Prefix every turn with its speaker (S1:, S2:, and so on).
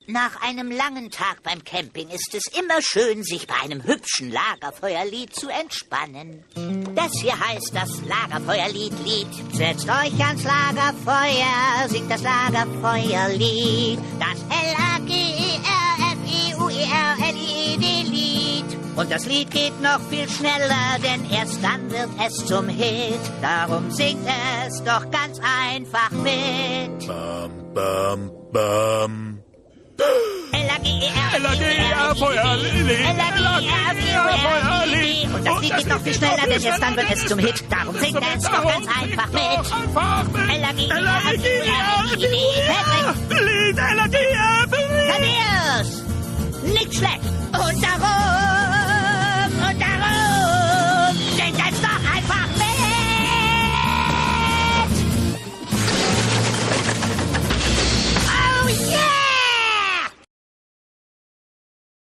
S1: Nach einem langen Tag beim Camping ist es immer schön, sich bei einem hübschen Lagerfeuerlied zu entspannen. Das hier heißt das Lagerfeuerlied. Setzt euch ans Lagerfeuer, singt das Lagerfeuerlied. Das Lagerfeuerlied. Und das Lied geht noch viel schneller, denn erst dann wird es zum Hit. Darum singt es doch ganz einfach mit.
S2: Bam, bam, bam.
S1: L-A-G-E-R-Feuerlied. Und das Lied geht noch viel schneller, denn erst dann wird es zum Hit. Darum singt es doch ganz einfach mit.
S2: L-A-G-E-R-Feuerlied.